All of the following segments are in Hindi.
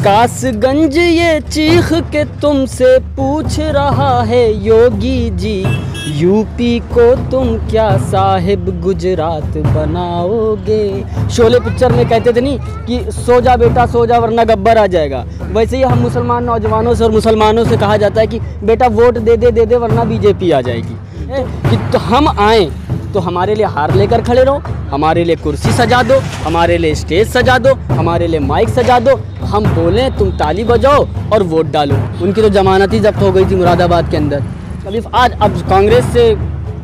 कासगंज ये चीख के तुमसे पूछ रहा है योगी जी, यूपी को तुम क्या साहिब गुजरात बनाओगे। शोले पिक्चर में कहते थे नहीं कि सो जा बेटा सो जा वरना गब्बर आ जाएगा, वैसे ही हम मुसलमान नौजवानों से और मुसलमानों से कहा जाता है कि बेटा वोट दे दे वरना बीजेपी आ जाएगी। कि तो हम आएँ तो हमारे लिए हार लेकर खड़े रहो, हमारे लिए कुर्सी सजा दो, हमारे लिए स्टेज सजा दो, हमारे लिए माइक सजा दो, हम बोलें तुम ताली बजाओ और वोट डालो। उनकी तो जमानत ही जब्त हो गई थी मुरादाबाद के अंदर। अभी आज अब कांग्रेस से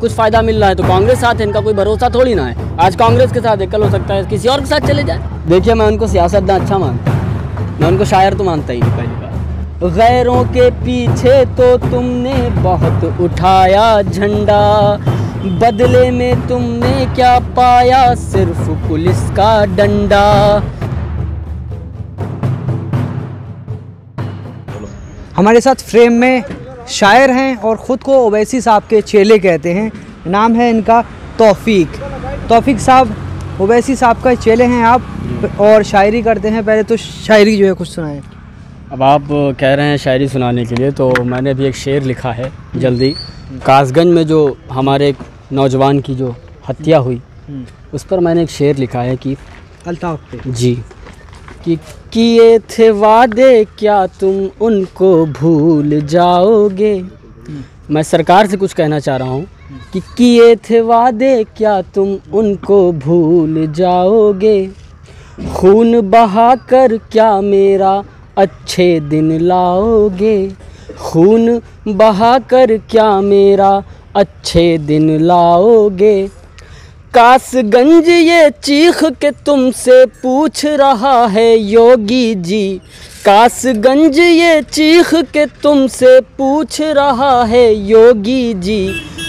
कुछ फ़ायदा मिल रहा है तो कांग्रेस साथ है, इनका कोई भरोसा थोड़ी ना है। आज कांग्रेस के साथ है, कल हो सकता है किसी और के साथ चले जाए। देखिए मैं उनको सियासतदान अच्छा मानता हूँ, मैं उनको शायर तो मानता ही नहीं पहली बार। गैरों के पीछे तो तुमने बहुत उठाया झंडा, बदले में तुमने क्या पाया, सिर्फ पुलिस का डंडा। हमारे साथ फ्रेम में शायर हैं और ख़ुद को ओवैसी साहब के चेले कहते हैं। नाम है इनका तौफीक साहब। ओवैसी साहब का चेले हैं आप और शायरी करते हैं। पहले तो शायरी जो है कुछ सुनाएं। अब आप कह रहे हैं शायरी सुनाने के लिए, तो मैंने भी एक शेर लिखा है जल्दी। कासगंज में जो हमारे नौजवान की जो हत्या हुई उस पर मैंने एक शेर लिखा है कि अल्ताफ पे जी, कि किए थे वादे क्या तुम उनको भूल जाओगे। मैं सरकार से कुछ कहना चाह रहा हूँ कि किए थे वादे क्या तुम उनको भूल जाओगे, खून बहाकर क्या मेरा अच्छे दिन लाओगे, खून बहाकर क्या मेरा अच्छे दिन लाओगे। कासगंज ये चीख के तुमसे पूछ रहा है योगी जी, कासगंज ये चीख के तुमसे पूछ रहा है योगी जी,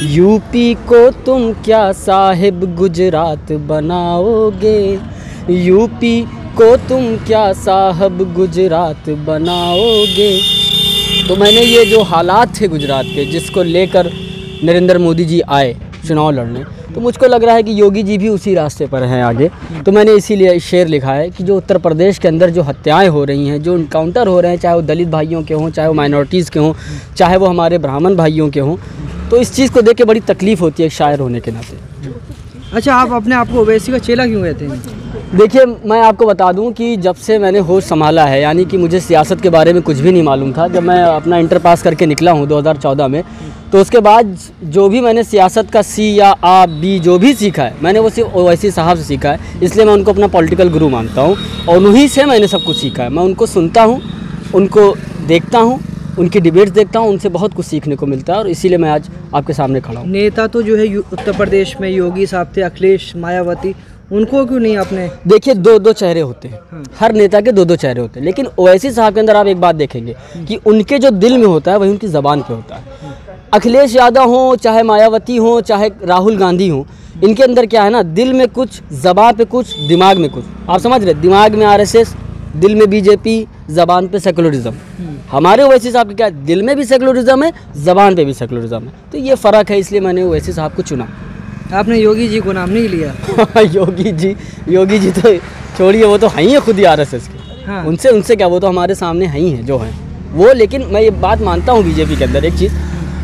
यूपी को तुम क्या साहिब गुजरात बनाओगे, यूपी को तुम क्या साहब गुजरात बनाओगे। तो मैंने ये जो हालात थे गुजरात के जिसको लेकर नरेंद्र मोदी जी आए चुनाव लड़ने, तो मुझको लग रहा है कि योगी जी भी उसी रास्ते पर हैं आगे। तो मैंने इसीलिए शेर लिखा है कि जो उत्तर प्रदेश के अंदर जो हत्याएं हो रही हैं, जो इनकाउंटर हो रहे हैं, चाहे वो दलित भाइयों के हों, चाहे वो माइनॉरिटीज़ के हों, चाहे वो हमारे ब्राह्मण भाइयों के हों, तो इस चीज़ को देख के बड़ी तकलीफ़ होती है एक शायर होने के नाते। अच्छा, आप अपने आप को ओवैसी का चेला क्यों कहते हैं? देखिए मैं आपको बता दूं कि जब से मैंने होश संभाला है, यानी कि मुझे सियासत के बारे में कुछ भी नहीं मालूम था। जब मैं अपना इंटर पास करके निकला हूं 2014 में, तो उसके बाद जो भी मैंने सियासत का सी या आ बी जो भी सीखा है, मैंने वो सिर्फ ओवैसी साहब से सीखा है। इसलिए मैं उनको अपना पॉलिटिकल गुरु मानता हूँ और उन्हीं से मैंने सब कुछ सीखा है। मैं उनको सुनता हूँ, उनको देखता हूँ, उनकी डिबेट्स देखता हूँ, उनसे बहुत कुछ सीखने को मिलता है और इसीलिए मैं आज आपके सामने खड़ा हूँ। नेता तो जो है उत्तर प्रदेश में योगी साहब थे, अखिलेश, मायावती, उनको क्यों नहीं आपने? देखिए दो चेहरे होते हैं, हर नेता के दो चेहरे होते हैं, लेकिन ओवैसी साहब के अंदर आप एक बात देखेंगे कि उनके जो दिल में होता है वही उनकी ज़बान पे होता है। अखिलेश यादव हो, चाहे मायावती हो, चाहे राहुल गांधी हो, इनके अंदर क्या है ना, दिल में कुछ, ज़बान पे कुछ, दिमाग में कुछ। आप समझ रहे, दिमाग में आरएसएस, दिल में बीजेपी, ज़बान पे सेकुलरिज्म। हमारे ओवैसी साहब के क्या है, दिल में भी सेकुलरिज्म है, ज़बान पे भी सेकुलरिज्म है। तो ये फ़र्क है, इसलिए मैंने ओवैसी साहब को चुना। आपने योगी जी को नाम नहीं लिया? योगी जी तो छोड़िए, वो तो हैं ही खुद ही आरएसएस के। हाँ। उनसे क्या, वो तो हमारे सामने हैं ही हैं जो हैं वो। लेकिन मैं ये बात मानता हूँ बीजेपी के अंदर एक चीज़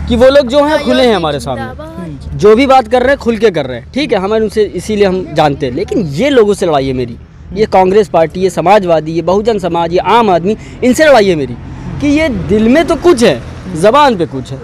कि वो लोग जो हैं खुले हैं हमारे सामने, जो भी बात कर रहे हैं खुल के कर रहे हैं, ठीक है, हमें उनसे इसीलिए हम जानते हैं। लेकिन ये लोगों से लड़ाई है मेरी, ये कांग्रेस पार्टी, ये समाजवादी, ये बहुजन समाज, ये आम आदमी, इनसे लड़ाई है मेरी कि ये दिल में तो कुछ है, ज़बान पे कुछ है,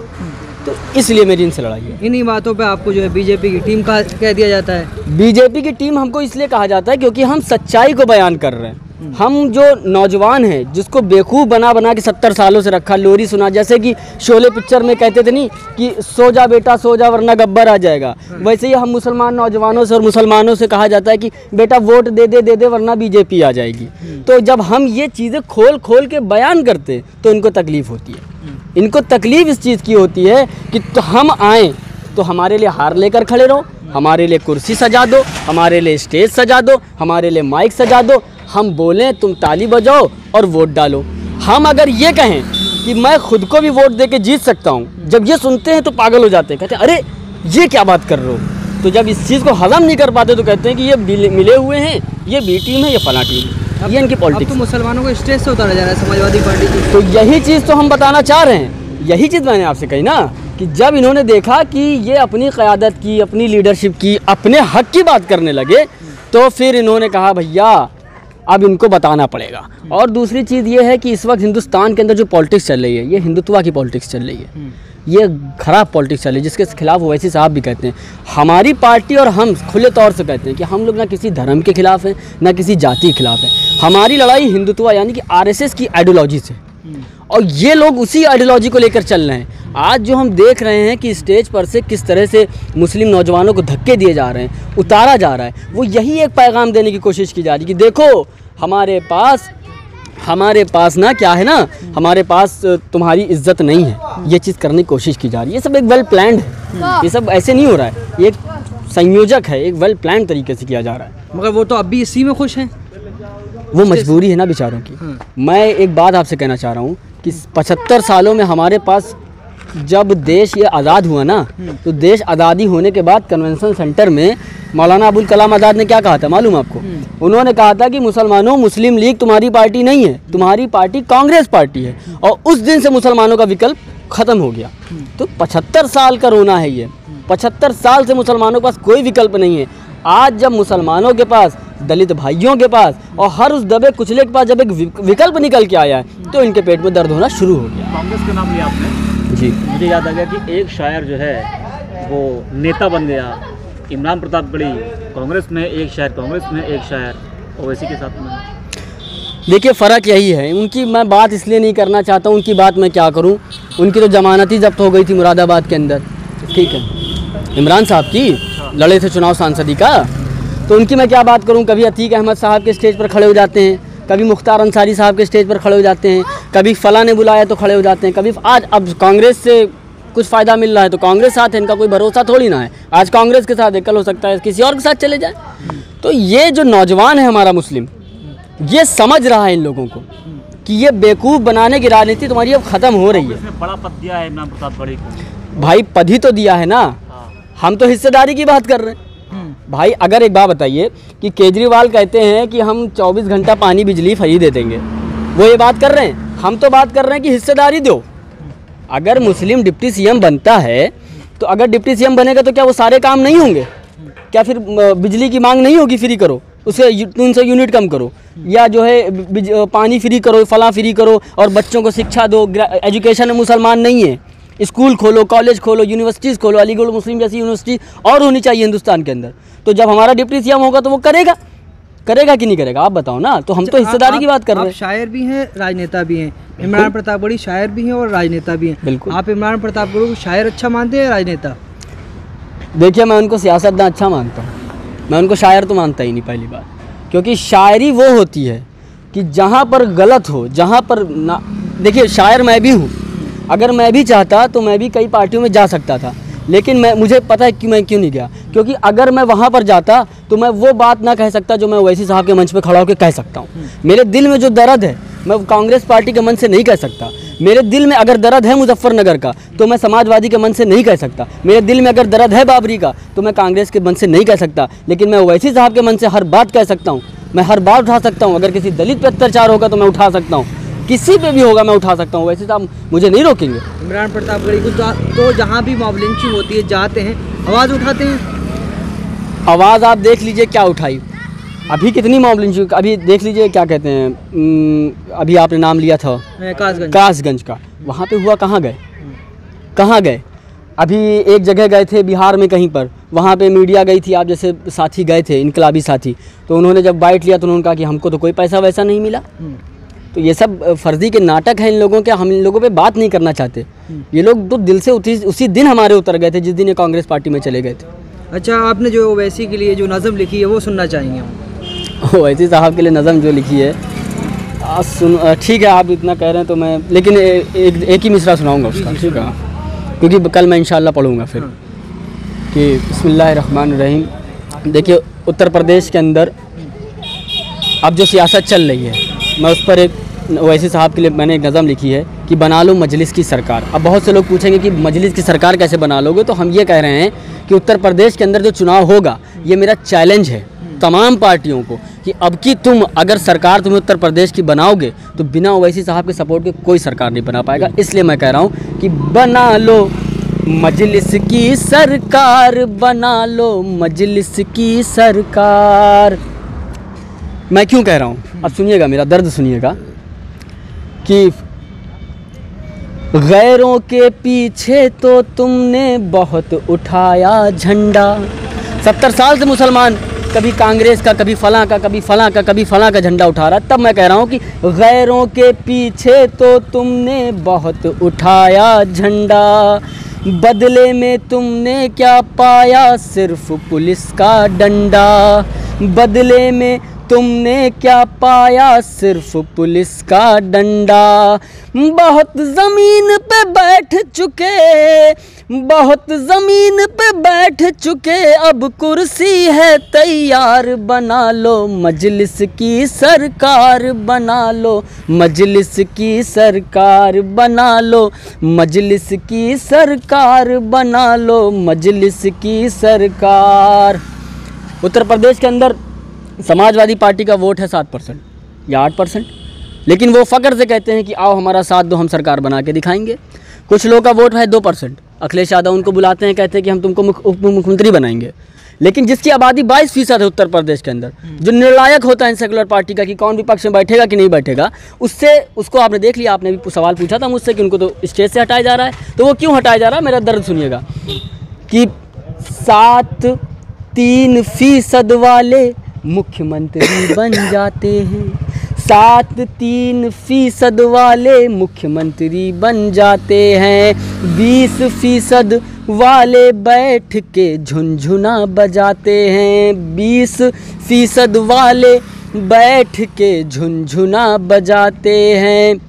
तो इसलिए मेरी इनसे लड़ाई है। इन्हीं बातों पे आपको जो है बीजेपी की टीम का कह दिया जाता है। बीजेपी की टीम हमको इसलिए कहा जाता है क्योंकि हम सच्चाई को बयान कर रहे हैं। हम जो नौजवान हैं जिसको बेवकूफ़ बना के 70 सालों से रखा, लोरी सुना, जैसे कि शोले पिक्चर में कहते थे नहीं कि सो जा बेटा सो जा वरना गब्बर आ जाएगा, वैसे ही हम मुसलमान नौजवानों से और मुसलमानों से कहा जाता है कि बेटा वोट दे दे वरना बीजेपी आ जाएगी। तो जब हम ये चीज़ें खोल के बयान करते तो इनको तकलीफ़ होती है। इनको तकलीफ़ इस चीज़ की होती है कि तो हम आएँ तो हमारे लिए हार लेकर खड़े रहो, हमारे लिए कुर्सी सजा दो, हमारे लिए स्टेज सजा दो, हमारे लिए माइक सजा दो, हम बोलें तुम ताली बजाओ और वोट डालो। हम अगर ये कहें कि मैं खुद को भी वोट दे के जीत सकता हूँ, जब ये सुनते हैं तो पागल हो जाते हैं, कहते हैं अरे ये क्या बात कर रहे हो। तो जब इस चीज़ को हजम नहीं कर पाते तो कहते हैं कि ये मिले हुए हैं, ये बी टीम है, ये फला टीम है। ये इनकी अब पॉलिटिक्स। तो मुसलमानों को स्टेज से उतारा जा रहा है समाजवादी पार्टी की। तो यही चीज़ तो हम बताना चाह रहे हैं, यही चीज़ मैंने आपसे कही ना कि जब इन्होंने देखा कि ये अपनी क़यादत की, अपनी लीडरशिप की, अपने हक की बात करने लगे, तो फिर इन्होंने कहा भैया अब इनको बताना पड़ेगा। और दूसरी चीज़ ये है कि इस वक्त हिंदुस्तान के अंदर जो पॉलिटिक्स चल रही है, ये हिंदुत्व की पॉलिटिक्स चल रही है, ये ख़राब पॉलिटिक्स चल रही है, जिसके खिलाफ ओवैसी साहब भी कहते हैं। हमारी पार्टी और हम खुले तौर से कहते हैं कि हम लोग ना किसी धर्म के खिलाफ हैं, ना किसी जाति के खिलाफ है। हमारी लड़ाई हिंदुत्व यानी कि आरएसएस की आइडियोलॉजी से, और ये लोग उसी आइडियोलॉजी को लेकर चल रहे हैं। आज जो हम देख रहे हैं कि स्टेज पर से किस तरह से मुस्लिम नौजवानों को धक्के दिए जा रहे हैं, उतारा जा रहा है, वो यही एक पैगाम देने की कोशिश की जा रही है कि देखो हमारे पास ना क्या है ना, हमारे पास तुम्हारी इज्जत नहीं है, ये चीज़ करने की कोशिश की जा रही है। ये सब एक वेल प्लान्ड है, ये सब ऐसे नहीं हो रहा है, ये एक संयोजक है, एक वेल प्लान्ड तरीके से किया जा रहा है। मगर वो तो अब भी इसी में खुश हैं। वो मजबूरी है ना बेचारों की। मैं एक बात आपसे कहना चाह रहा हूँ कि 75 सालों में हमारे पास जब देश ये आज़ाद हुआ ना, तो देश आज़ादी होने के बाद कन्वेंशन सेंटर में मौलाना अबुल कलाम आज़ाद ने क्या कहा था मालूम आपको? उन्होंने कहा था कि मुसलमानों, मुस्लिम लीग तुम्हारी पार्टी नहीं है, तुम्हारी पार्टी कांग्रेस पार्टी है। और उस दिन से मुसलमानों का विकल्प ख़त्म हो गया। तो 75 साल का रोना है ये, 75 साल से मुसलमानों के पास कोई विकल्प नहीं है। आज जब मुसलमानों के पास, दलित भाइयों के पास और हर उस दबे कुचले के पास जब एक विकल्प निकल के आया है, तो इनके पेट में दर्द होना शुरू हो गया। कांग्रेस का नाम लिया आपने जी, मुझे याद आ गया कि एक शायर जो है वो नेता बन गया। इमरान प्रतापगढ़ी कांग्रेस में, एक शायर कांग्रेस में, एक शायर ओवैसी के साथ में। देखिए फ़र्क यही है। उनकी मैं बात इसलिए नहीं करना चाहता हूँ, उनकी बात मैं क्या करूँ, उनकी तो ज़मानत ही जब्त हो गई थी मुरादाबाद के अंदर, ठीक है, इमरान साहब की लड़े थे चुनाव सांसदी का, तो उनकी मैं क्या बात करूँ। कभी अतीक अहमद साहब के स्टेज पर खड़े हो जाते हैं, कभी मुख्तार अंसारी साहब के स्टेज पर खड़े हो जाते हैं, कभी फला ने बुलाया तो खड़े हो जाते हैं, कभी आज अब कांग्रेस से कुछ फ़ायदा मिल रहा है तो कांग्रेस साथ है, इनका कोई भरोसा थोड़ी ना है। आज कांग्रेस के साथ है, कल हो सकता है किसी और के साथ चले जाए। तो ये जो नौजवान है हमारा मुस्लिम, ये समझ रहा है इन लोगों को कि ये बेवकूफ़ बनाने की राजनीति तुम्हारी अब ख़त्म हो रही है। इसने बड़ा पद दिया है इमरान प्रतापगढ़ी को। भाई पद ही तो दिया है ना, हम तो हिस्सेदारी की बात कर रहे हैं। भाई अगर एक बात बताइए कि केजरीवाल कहते हैं कि हम 24 घंटा पानी बिजली फ्री दे देंगे, वो ये बात कर रहे हैं। हम तो बात कर रहे हैं कि हिस्सेदारी दो। अगर मुस्लिम डिप्टी सीएम बनता है तो अगर डिप्टी सीएम बनेगा तो क्या वो सारे काम नहीं होंगे? क्या फिर बिजली की मांग नहीं होगी? फ्री करो, उसे 300 यूनिट कम करो, या जो है पानी फ्री करो, फला फ्री करो, और बच्चों को शिक्षा दो। एजुकेशन में मुसलमान नहीं है, स्कूल खोलो, कॉलेज खोलो, यूनिवर्सिटीज़ खोलो, अलीगढ़ मुस्लिम जैसी यूनिवर्सिटी और होनी चाहिए हिंदुस्तान के अंदर। तो जब हमारा डिप्टी सीएम होगा तो वो करेगा कि नहीं करेगा? आप बताओ ना। तो हम तो हिस्सेदारी की बात कर रहे हैं। शायर भी हैं, राजनेता भी हैं। इमरान प्रतापगढ़ी शायर भी हैं और राजनेता भी हैं। बिल्कुल। आप इमरान प्रतापगढ़ी को शायर अच्छा मानते हैं या राजनेता? देखिए, मैं उनको सियासतदान अच्छा मानता हूँ, मैं उनको शायर तो मानता ही नहीं, पहली बात। क्योंकि शायरी वो होती है कि जहाँ पर गलत हो, जहाँ पर ना, देखिए शायर मैं भी हूँ, अगर मैं भी चाहता तो मैं भी कई पार्टियों में जा सकता था, लेकिन मुझे पता है कि मैं क्यों नहीं गया। क्योंकि अगर मैं वहाँ पर जाता तो मैं वो बात ना कह सकता जो मैं ओवैसी साहब के मंच पे खड़ा होकर कह सकता हूँ। मेरे दिल में जो दर्द है मैं कांग्रेस पार्टी के मन से नहीं कह सकता। मेरे दिल में अगर दर्द है मुजफ्फरनगर का तो मैं समाजवादी के मन से नहीं कह सकता। मेरे दिल में अगर दर्द है बाबरी का तो मैं कांग्रेस के मन से नहीं कह सकता। लेकिन मैं ओवैसी साहब के मन से हर बात कह सकता हूँ, मैं हर बात उठा सकता हूँ। अगर किसी दलित पर अत्याचार होगा तो मैं उठा सकता हूँ, किसी पे भी होगा मैं उठा सकता हूँ। वैसे तो आप मुझे नहीं रोकेंगे। इमरान प्रतापगढ़ी को तो जहाँ भी मॉब लिंचिंग होती है जाते हैं, आवाज़ उठाते हैं। आवाज़ आप देख लीजिए क्या उठाई, अभी कितनी मॉब लिंचिंग, अभी देख लीजिए क्या कहते हैं, अभी आपने नाम लिया था कासगंज का, वहाँ पे हुआ, कहाँ गए? अभी एक जगह गए थे बिहार में कहीं पर, वहाँ पे मीडिया गई थी, आप जैसे साथी गए थे, इनकलाबी साथी, तो उन्होंने जब बाइट लिया तो उन्होंने कहा कि हमको तो कोई पैसा वैसा नहीं मिला। तो ये सब फर्जी के नाटक हैं इन लोगों के, हम इन लोगों पे बात नहीं करना चाहते। ये लोग तो दिल से उसी दिन हमारे उतर गए थे जिस दिन ये कांग्रेस पार्टी में चले गए थे। अच्छा, आपने जो ओवैसी के लिए जो नज़म लिखी है वो सुनना चाहेंगे हम। ओवैसी साहब के लिए नज़म जो लिखी है, ठीक है, आप इतना कह रहे हैं तो मैं, लेकिन एक ही मिसरा सुनाऊँगा उसका, ठीक है, क्योंकि कल मैं इंशाल्लाह पढ़ूँगा फिर कि बिस्मिल्लाहिर्रहमानिर्रहीम। देखिए, उत्तर प्रदेश के अंदर अब जो सियासत चल रही है, मैं उस पर एक ओवैसी साहब के लिए मैंने एक नज़म लिखी है कि बना लो मजलिस की सरकार। अब बहुत से लोग पूछेंगे कि मजलिस की सरकार कैसे बना लोगे, तो हम ये कह रहे हैं कि उत्तर प्रदेश के अंदर जो चुनाव होगा ये मेरा चैलेंज है तमाम पार्टियों को कि अब की तुम अगर सरकार तुम्हें उत्तर प्रदेश की बनाओगे तो बिना ओवैसी साहब के सपोर्ट के कोई सरकार नहीं बना पाएगा। इसलिए मैं कह रहा हूँ कि बना लो मजलिस की सरकार, बना लो मजलिस की सरकार। मैं क्यों कह रहा हूँ, अब सुनिएगा, मेरा दर्द सुनिएगा कि गैरों के पीछे तो तुमने बहुत उठाया झंडा। 70 साल से मुसलमान कभी कांग्रेस का, कभी फलां का, कभी फलां का, कभी फलां का झंडा उठा रहा है। तब मैं कह रहा हूँ कि गैरों के पीछे तो तुमने बहुत उठाया झंडा, बदले में तुमने क्या पाया, सिर्फ पुलिस का डंडा। बदले में तुमने क्या पाया, सिर्फ पुलिस का डंडा। बहुत ज़मीन पे बैठ चुके, बहुत ज़मीन पे बैठ चुके, अब कुर्सी है तैयार, बना लो मजलिस की सरकार, बना लो मजलिस की सरकार, बना लो मजलिस की सरकार, बना लो मजलिस की सरकार। उत्तर प्रदेश के अंदर समाजवादी पार्टी का वोट है 7% या 8%, लेकिन वो फ़ख्र से कहते हैं कि आओ हमारा साथ दो, हम सरकार बना के दिखाएंगे। कुछ लोगों का वोट है 2%, अखिलेश यादव उनको बुलाते हैं, कहते हैं कि हम तुमको उप मुख्यमंत्री बनाएंगे। लेकिन जिसकी आबादी 22% है उत्तर प्रदेश के अंदर, जो निर्णायक होता है सेकुलर पार्टी का कि कौन विपक्ष में बैठेगा कि नहीं बैठेगा, उसको आपने देख लिया। आपने भी सवाल पूछा था मुझसे कि उनको तो स्टेज से हटाया जा रहा है, तो वो क्यों हटाया जा रहा है, मेरा दर्द सुनिएगा कि 7-3% वाले मुख्यमंत्री बन जाते हैं, 7-3% वाले मुख्यमंत्री बन जाते हैं, 20% वाले बैठ के झुनझुना बजाते हैं, 20% वाले बैठ के झुनझुना बजाते हैं,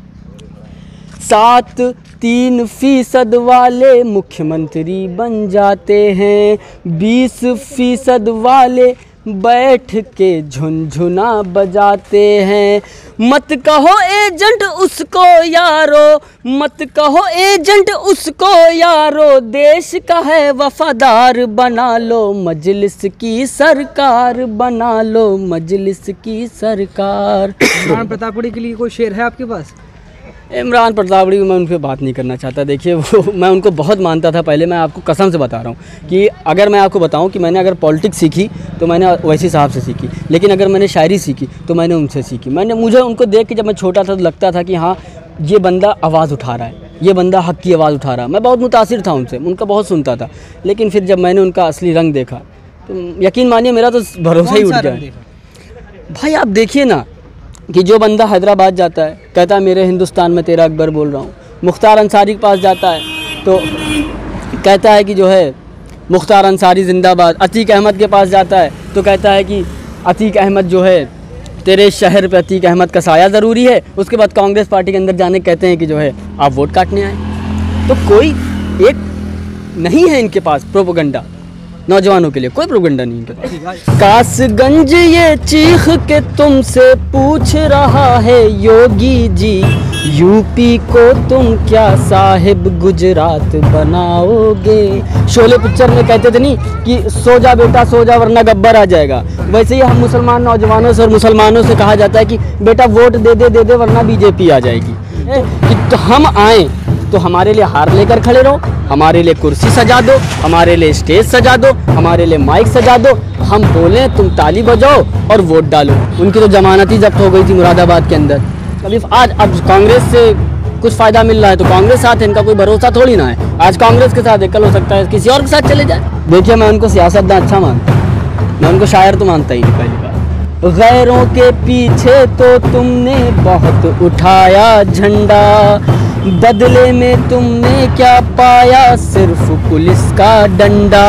7-3% वाले मुख्यमंत्री बन जाते हैं, 20% वाले बैठ के झुनझुना बजाते हैं। मत कहो एजेंट उसको यारो, मत कहो एजेंट उसको यारो, देश का है वफादार, बना लो मजलिस की सरकार, बना लो मजलिस की सरकार। इमरान प्रतापगढ़ी के लिए कोई शेर है आपके पास? इमरान प्रतापगढ़ी मैं उन पर बात नहीं करना चाहता। देखिए वो मैं उनको बहुत मानता था पहले, मैं आपको कसम से बता रहा हूँ कि अगर मैं आपको बताऊँ कि मैंने अगर पॉलिटिक्स सीखी तो मैंने ओवैसी साहब से सीखी, लेकिन अगर मैंने शायरी सीखी तो मैंने उनसे सीखी। मुझे उनको देख के जब मैं छोटा था तो लगता था कि हाँ ये बंदा आवाज़ उठा रहा है, ये बंदा हक़ की आवाज़ उठा रहा है। मैं बहुत मुतासिर था उनसे, उनका बहुत सुनता था। लेकिन फिर जब मैंने उनका असली रंग देखा तो यकीन मानिए मेरा तो भरोसा ही उठ गया। भाई आप देखिए ना कि जो बंदा हैदराबाद जाता है, कहता है मेरे हिंदुस्तान में तेरा अकबर बोल रहा हूँ, मुख्तार अंसारी के पास जाता है तो कहता है कि जो है मुख्तार अंसारी जिंदाबाद, अतीक अहमद के पास जाता है तो कहता है कि अतीक अहमद जो है तेरे शहर पे अतीक अहमद का साया ज़रूरी है। उसके बाद कांग्रेस पार्टी के अंदर जाने कहते हैं कि जो है आप वोट काटने आए। तो कोई एक नहीं है इनके पास प्रोपेगेंडा, नौजवानों के लिए कोई प्रोपेगेंडा नहीं इनके पास। कासगंज ये चीख के तुमसे पूछ रहा है योगी जी, यूपी को तुम क्या साहिब गुजरात बनाओगे। शोले पिक्चर में कहते थे नहीं कि सो जा बेटा सो जा वरना गब्बर आ जाएगा, वैसे ही हम मुसलमान नौजवानों से और मुसलमानों से कहा जाता है कि बेटा वोट दे दे वरना बीजेपी आ जाएगी। कि तो हम आए तो हमारे लिए हार लेकर खड़े रहो, हमारे लिए कुर्सी सजा दो, हमारे लिए स्टेज सजा दो, हमारे लिए माइक सजा दो, हम बोलें तुम ताली बजाओ और वोट डालो। उनकी तो जमानत ही जब्त हो गई थी मुरादाबाद के अंदर। अभी आज अब कांग्रेस से कुछ फ़ायदा मिल रहा है तो कांग्रेस साथ है, इनका कोई भरोसा थोड़ी ना है। आज कांग्रेस के साथ है, कल हो सकता है किसी और के साथ चले जाए। देखिए मैं उनको सियासतदान अच्छा मानता हूँ, मैं उनको शायर तो मानता ही नहीं। पहली बात, गैरों के पीछे तो तुमने बहुत उठाया झंडा, बदले में तुमने क्या पाया, सिर्फ पुलिस का डंडा।